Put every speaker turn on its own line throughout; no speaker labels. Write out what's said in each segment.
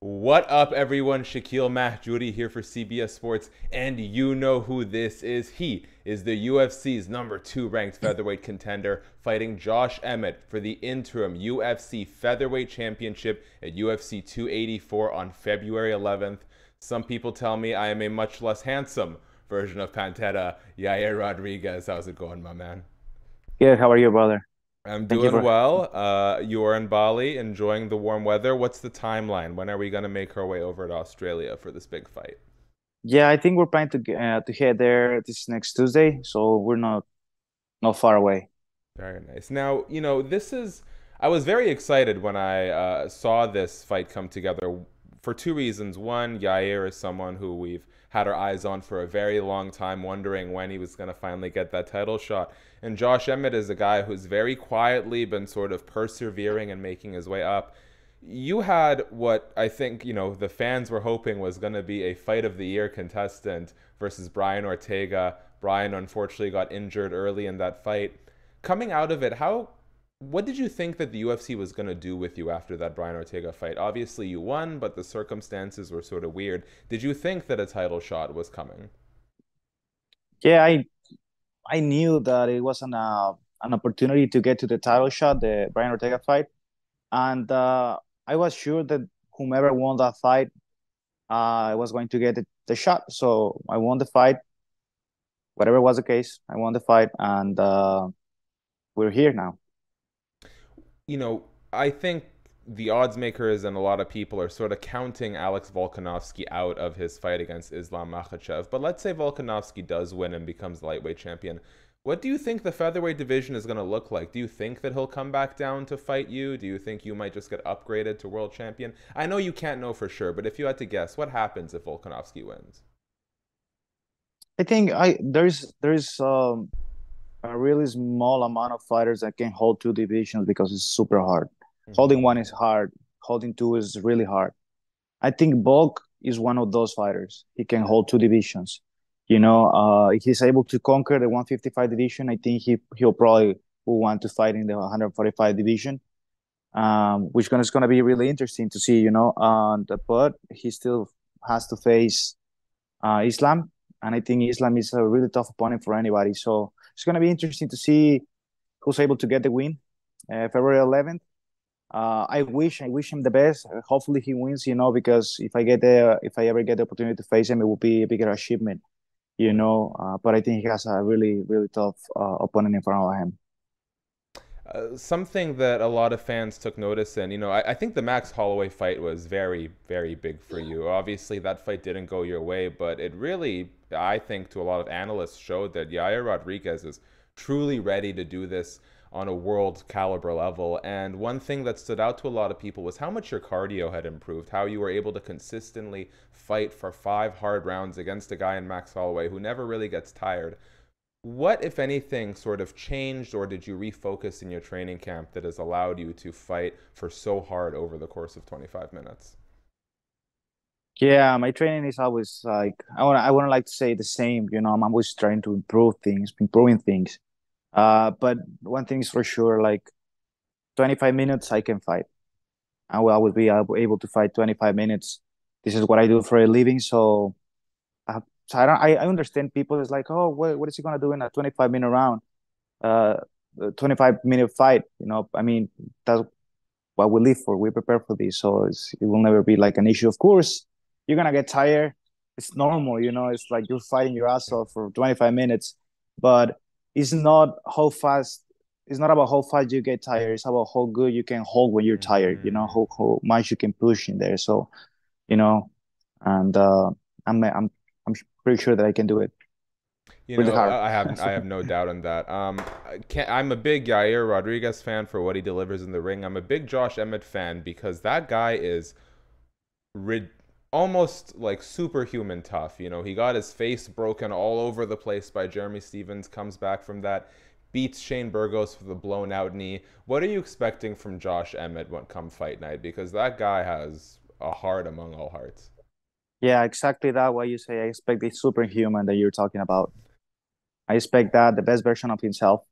What up, everyone? Shakiel Mahjouri here for CBS Sports, and you know who this is. He is the UFC's #2 ranked featherweight contender, fighting Josh Emmett for the interim UFC featherweight championship at UFC 284 on February 11th. Some people tell me I am a much less handsome version of Pantera, Yair Rodriguez. How's it going, my man?
Good. How are you, brother?
I'm
Thank you
doing
for.
well. You are in Bali, enjoying the warm weather. What's the timeline? When are we going to make our way over to Australia for this big fight?
Yeah, I think we're planning to head there this next Tuesday, so we're not far away.
Very nice. Now, I was very excited when I saw this fight come together for two reasons. One, Yair is someone who we've had our eyes on for a very long time, wondering when he was going to finally get that title shot. And Josh Emmett is a guy who's very quietly been sort of persevering and making his way up. You had what I think, the fans were hoping was going to be a fight of the year contestant versus Brian Ortega. Brian unfortunately got injured early in that fight. Coming out of it, what did you think that the UFC was going to do with you after that Brian Ortega fight? Obviously you won, but the circumstances were sort of weird. Did you think that a title shot was coming?
Yeah, I knew that it was an opportunity to get to the title shot, the Brian Ortega fight, and I was sure that whomever won that fight, was going to get the shot. So I won the fight, whatever was the case. I won the fight, and we're here now.
I think the odds makers and a lot of people are sort of counting Alex Volkanovski out of his fight against Islam Makhachev. But let's say Volkanovski does win and becomes the lightweight champion. What do you think the featherweight division is going to look like? Do you think that he'll come back down to fight you? Do you think you might just get upgraded to world champion? I know you can't know for sure, but if you had to guess, what happens if Volkanovski wins?
I think I there's a really small amount of fighters that can hold two divisions because it's super hard. Holding
Hmm.
one is hard. Holding two is really hard. I think Bulk is one of those fighters. He can hold two divisions. He's able to conquer the 155 division. I think he'll probably will want to fight in the 145 division, which is going to be really interesting to see. But he still has to face Islam, and I think Islam is a really tough opponent for anybody. So it's going to be interesting to see who's able to get the win, February 11th. I wish him the best. Hopefully he wins, because if I ever get the opportunity to face him, it will be a bigger achievement, But I think he has a really, really tough opponent in front of him.
Something that a lot of fans took notice in, I think the Max Holloway fight was very, very big for you. Obviously, that fight didn't go your way, but it really, I think, to a lot of analysts, showed that Yair Rodriguez is truly ready to do this on a world caliber level. And one thing that stood out to a lot of people was how much your cardio had improved, how you were able to consistently fight for 5 hard rounds against a guy in Max Holloway who never really gets tired. What, if anything, sort of changed, or did you refocus in your training camp that has allowed you to fight for so hard over the course of 25 minutes?
Yeah, my training is always like I want to like to say the same. I'm always trying to improve things, improving things. But one thing is for sure, like 25 minutes, I can fight. I will be able to fight 25 minutes. This is what I do for a living. So I understand people is like, oh, what is he gonna do in a 25-minute round, uh, a 25-minute fight? I mean, that's what we live for. We prepare for this, so it will never be like an issue. Of course, you're gonna get tired. It's normal, It's like you're fighting your ass off for 25 minutes, but it's not how fast. It's not about how fast you get tired. It's about how good you can hold when you're tired.
Mm.
How much you can push in there. So you know, and I'm pretty sure that I can do it really hard.
I have no doubt on that. I'm a big Yair Rodriguez fan for what he delivers in the ring. I'm a big Josh Emmett fan because that guy is rid- almost like superhuman tough. He got his face broken all over the place by Jeremy Stevens, comes back from that, beats Shane Burgos with a blown out knee. What are you expecting from Josh Emmett when come fight night? Because that guy has a heart among all hearts.
Yeah, exactly that. What you say, I expect the superhuman that you're talking about. I expect that the best version of himself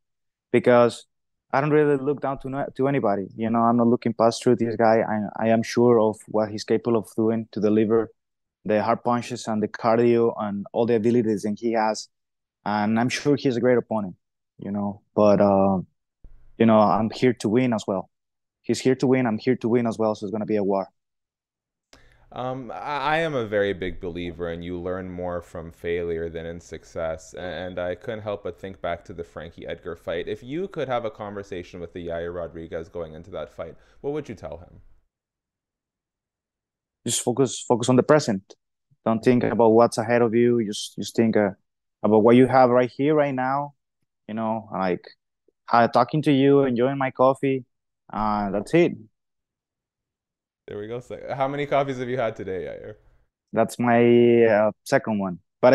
because I don't really look down to to anybody. I'm not looking past through this guy. I am sure of what he's capable of doing to deliver the hard punches and the cardio and all the abilities that he has. And I'm sure he's a great opponent. But I'm here to win as well. He's here to win. I'm here to win as well. So it's gonna be a war.
I am a very big believer in you learn more from failure than in success. And I couldn't help but think back to the Frankie Edgar fight. If you could have a conversation with the Yair Rodriguez going into that fight, what would you tell him?
Just focus on the present. Don't think about what's ahead of you. Just think about what you have right here, right now. Like talking to you, enjoying my coffee. That's it.
There we go. So how many coffees have you had today, Yair?
That's my second one. But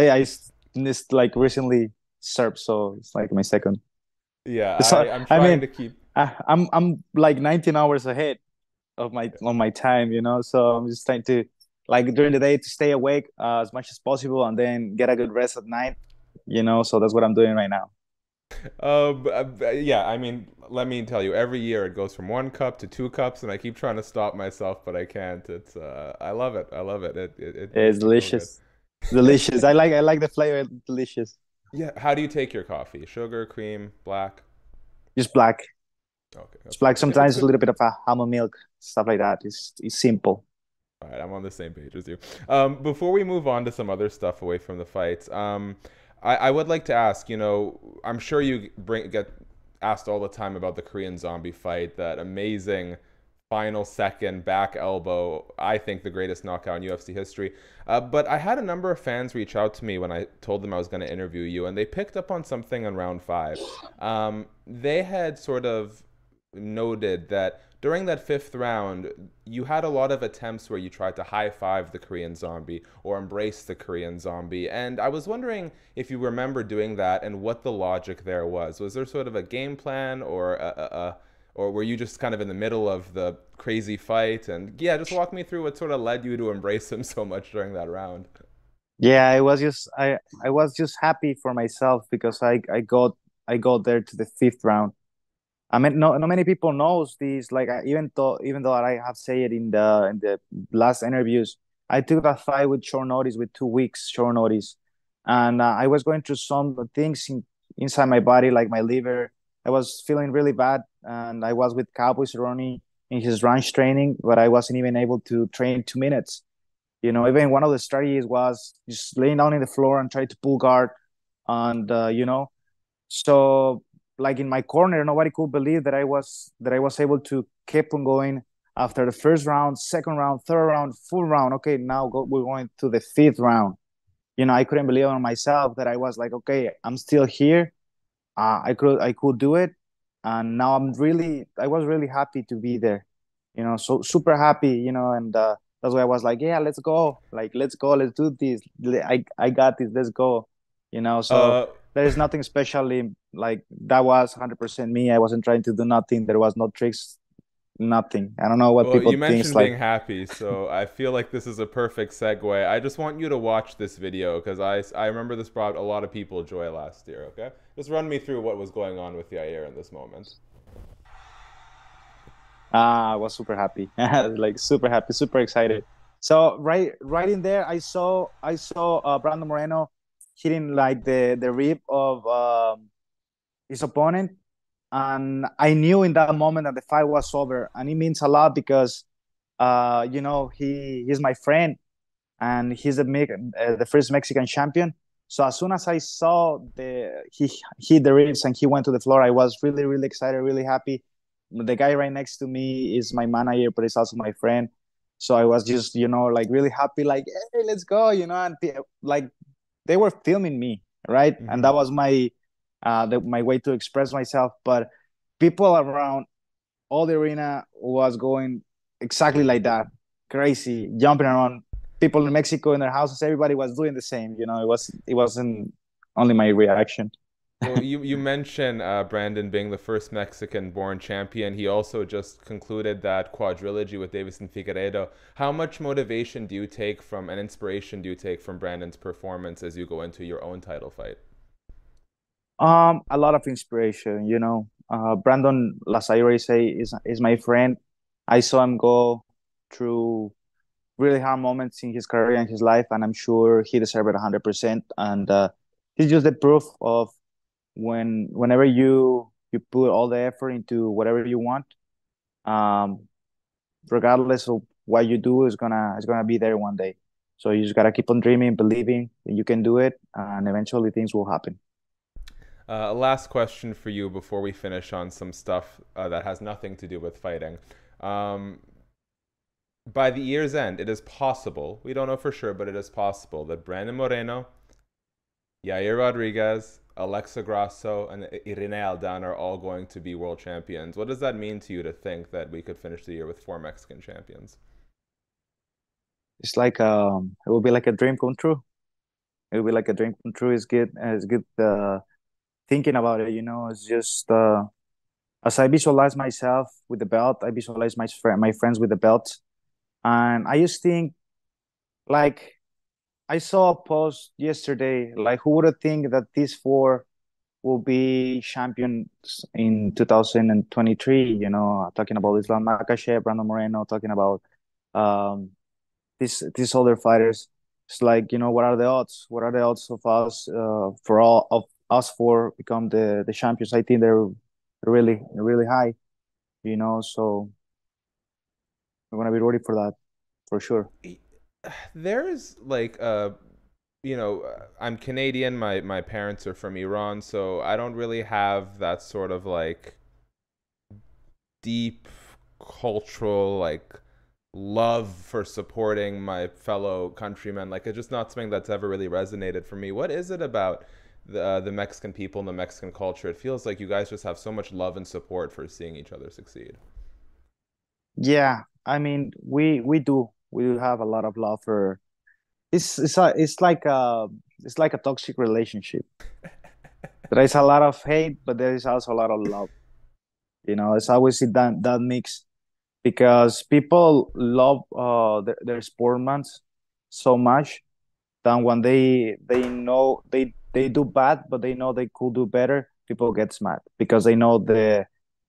just like recently served, so it's like my second.
Yeah,
So
I'm
I
trying
mean,
to keep.
I'm like 19 hours ahead of my time, so I'm just trying to like during the day to stay awake as much as possible and then get a good rest at night. So that's what I'm doing right now.
Yeah, I mean, let me tell you, every year it goes from 1 cup to 2 cups, and I keep trying to stop myself, but I can't. I love it. I love it. It
It's
makes me feel good.
delicious, delicious. I like the flavor. Delicious.
Yeah, how do you take your coffee? Sugar, cream, black?
Just black.
Okay,
Just
that's
black.
good. It's
Sometimes a
good.
little bit of a almond milk, stuff like that. It's simple.
All right, I'm on the same page as you. Before we move on to some other stuff away from the fights, I would like to ask, I'm sure you get asked all the time about the Korean Zombie fight, that amazing final second back elbow, I think the greatest knockout in UFC history. But I had a number of fans reach out to me when I told them I was going to interview you, and they picked up on something in round five. They had sort of noted that during that fifth round, you had a lot of attempts where you tried to high five the Korean Zombie or embrace the Korean Zombie. And I was wondering if you remember doing that and what the logic there was. Was there sort of a game plan, or were you just kind of in the middle of the crazy fight? And yeah, just walk me through what sort of led you to embrace him so much during that round.
Yeah, I was just happy for myself because I got there to the fifth round. I mean, not many people knows this. Like, even though I have said it in the last interviews, I took that fight with short notice, with 2 weeks short notice, and I was going through some things inside my body, like my liver. I was feeling really bad, and I was with Cowboy Cerrone in his ranch training, but I wasn't even able to train 2 minutes. Even one of the strategies was just laying down in the floor and try to pull guard, and so, like in my corner, nobody could believe that I was able to keep on going after the first round, second round, third round, full round. Okay, now we're going to the fifth round. I couldn't believe on myself that I was like, okay, I'm still here. I could do it, and now I was really happy to be there. So super happy. And that's why I was like, yeah, let's go. Like, let's go, let's do this. I got this. Let's go. So
Uh,
there is nothing specially like that. Was 100% me. I wasn't trying to do nothing. There was no tricks, nothing. I don't know what
Well, you
people think.
mentioned
Like,
being happy, so I feel like this is a perfect segue. I just want you to watch this video because I remember this brought a lot of people joy last year, okay? Just run me through what was going on with Yair in this moment.
I was super happy, like super happy, super excited. So right in there, I saw Brandon Moreno hitting like the rib of his opponent, and I knew in that moment that the fight was over, and it means a lot because he's my friend, and he's the first Mexican champion. So as soon as I saw he hit the ribs and he went to the floor, I was really really excited, really happy. The guy right next to me is my manager, but he's also my friend. So I was just like really happy, like, hey, let's go, and like they were filming me, right, and
Hmm.
that was my way to express myself. But people around all the arena was going exactly like that, crazy, jumping around. People in Mexico in their houses, everybody was doing the same. It wasn't only my reaction.
Well, you mentioned Brandon being the first Mexican-born champion. He also just concluded that quadrilogy with Davison Figueiredo. How much motivation do you take from and inspiration do you take from Brandon's performance as you go into your own title fight?
A lot of inspiration, you know. Brandon, as I already say, is my friend. I saw him go through really hard moments in his career and his life, and I'm sure he deserved it 100%. And he's just the proof of whenever you put all the effort into whatever you want, um, regardless of what you do, is gonna be there one day. So you just gotta keep on dreaming, believing that you can do it, and eventually things will happen.
Last question for you before we finish on some stuff that has nothing to do with fighting. Um, by the year's end, it is possible, we don't know for sure, but it is possible that Brandon Moreno, Yair Rodriguez, Alexa Grasso, and Irene Aldana are all going to be world champions. What does that mean to you to think that we could finish the year with four Mexican champions?
It's like it will be like a dream come true. It will be like a dream come true. It's good. It's good thinking about it. You know, it's just as I visualize myself with the belt, I visualize my friends with the belt, and I just think like I saw a post yesterday. Like, who would have think that these four will be champions in 2023? You know, talking about Islam Makhachev, Brandon Moreno, talking about um these other fighters. It's like, you know, what are the odds? What are the odds of us for all of us four become the champions? I think they're really high, you know. So we're gonna be ready for that for sure.
There's like I'm Canadian. My parents are from Iran, so I don't really have that sort of like deep cultural like love for supporting my fellow countrymen. Like it's just not something that's ever really resonated for me. What is it about the Mexican people and the Mexican culture? It feels like you guys just have so much love and support for seeing each other succeed.
Yeah, I mean, we do have a lot of love for. It's like a toxic relationship. There is a lot of hate, but there is also a lot of love. You know, it's always that mix because people love their sportsmen so much that when they know they do bad, but they know they could do better, people gets mad because they know the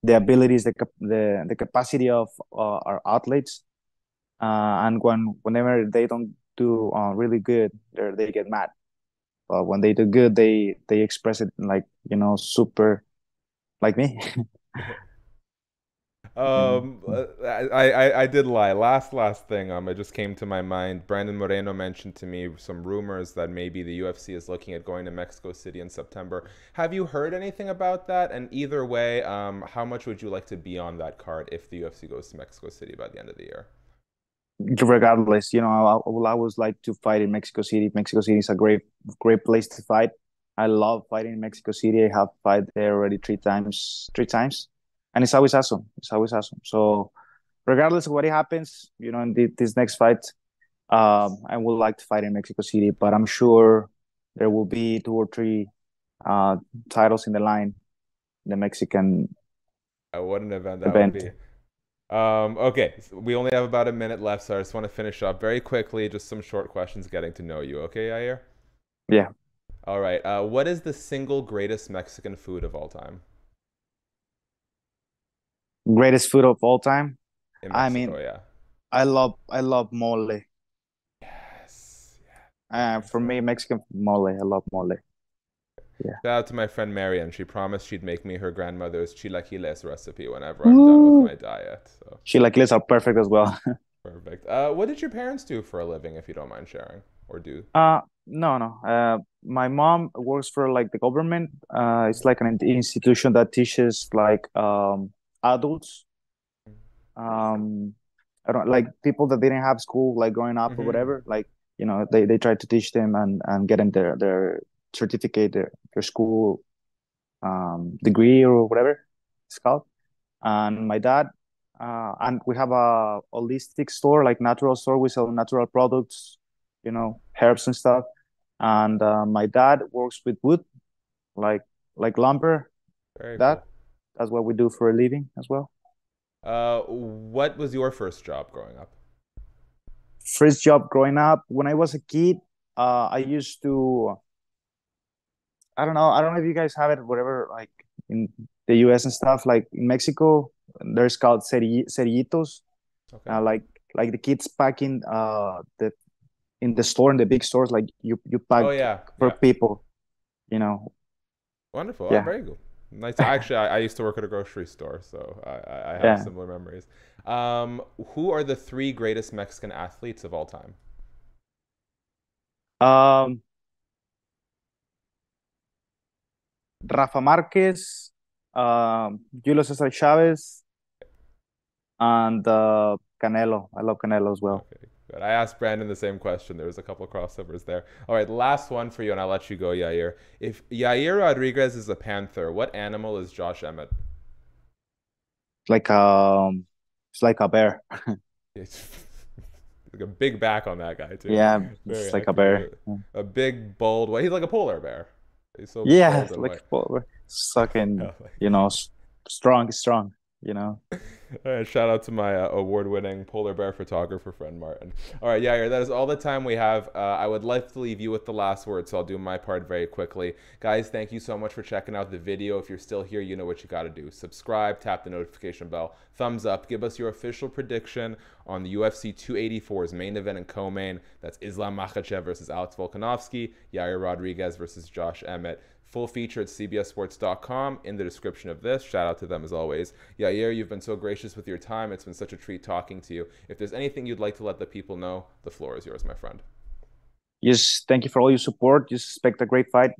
abilities, the capacity of our athletes, and whenever they don't do really good, they get mad. But when they do good, they express it like, you know, super like me. You know.
I did lie. Last thing. It just came to my mind. Brandon Moreno mentioned to me some rumors that maybe the UFC is looking at going to Mexico City in September. Have you heard anything about that? And either way, how much would you like to be on that card if the UFC goes to Mexico City by the end of the year?
Regardless, you know, I will always like to fight in Mexico City. Mexico City is a great place to fight. I love fighting in Mexico City. I have fight there already three times, and it's always awesome. It's always awesome. So regardless of what happens, you know, in this next fight, I would like to fight in Mexico City, but I'm sure there will be two or three uh, titles in the line, the Mexican
What an event that would
event.
be. Okay, so we only have about a minute left, so I just want to finish up very quickly. Just some short questions getting to know you. Okay, Yair?
Yeah,
All right. What is the single greatest Mexican food of all time
greatest food of all time.
in
I
Mexico?
mean,
Yeah.
I love mole.
Yes. Yeah.
For me,
Excellent.
Mexican mole. I love mole. Yeah.
Shout out to my friend Marian. She promised she'd make me her grandmother's chilaquiles recipe whenever I'm done with
Ooh.
my diet. So
Chilaquiles are perfect as well.
perfect. What did your parents do for a living, if you don't mind sharing, or do?
No, no. My mom works for like the government. It's like an institution that teaches like adults. Um, I don't like people that didn't have school like growing up or
Mm-hmm.
whatever. Like, you know, they try to teach them and get them their certificate, their school degree or whatever it's called. And my dad, and we have a holistic store, like natural store. We sell natural products, you know, herbs and stuff. And my dad works with wood, like lumber.
Very
That
cool.
that's what we do for a living as well.
What was your first job growing up?
First job growing up, when I was a kid, I used to I don't know if you guys have it, whatever, like in the US and stuff. Like in Mexico, there's called cerillitos,
Okay.
like the kids packing the in the store, in the big stores, like you pack
Oh yeah,
for
yeah.
people, you know.
Wonderful. Oh,
Yeah.
very good. Nice. Actually, I used to work at a grocery store, so I have
Yeah.
similar memories. Who are the three greatest Mexican athletes of all time?
Um, Rafa Marquez, Julio Cesar Chavez, and Canelo. I love Canelo as well.
Okay, good. I asked Brandon the same question. There was a couple of crossovers there. All right, last one for you, and I'll let you go, Yair. If Yair Rodriguez is a panther, what animal is Josh Emmett?
Like it's like a bear.
It's like a big back on that guy too.
Yeah, it's
Very
like a
accurate.
bear.
A big, bold. Well, he's like a polar bear. He's so
Yeah,
bold and
like
white.
sucking,
Yeah, like-
strong, you know.
All right, shout out to my award-winning polar bear photographer friend Martin. All right, Yair, that is all the time we have. I would like to leave you with the last word, so I'll do my part very quickly. Guys, thank you so much for checking out the video. If you're still here, you know what you got to do. Subscribe, tap the notification bell, thumbs up, give us your official prediction on the UFC 284's main event and co-main. That's Islam Makhachev versus Alex Volkanovski, Yair Rodriguez versus Josh Emmett. Full feature at cbssports.com in the description of this. Shout out to them as always. Yair, you've been so gracious with your time. It's been such a treat talking to you. If there's anything you'd like to let the people know, the floor is yours, my friend.
Just thank you for all your support. Just expect a great fight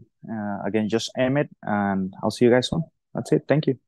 against Josh Emmett, and I'll see you guys soon. That's it. Thank you.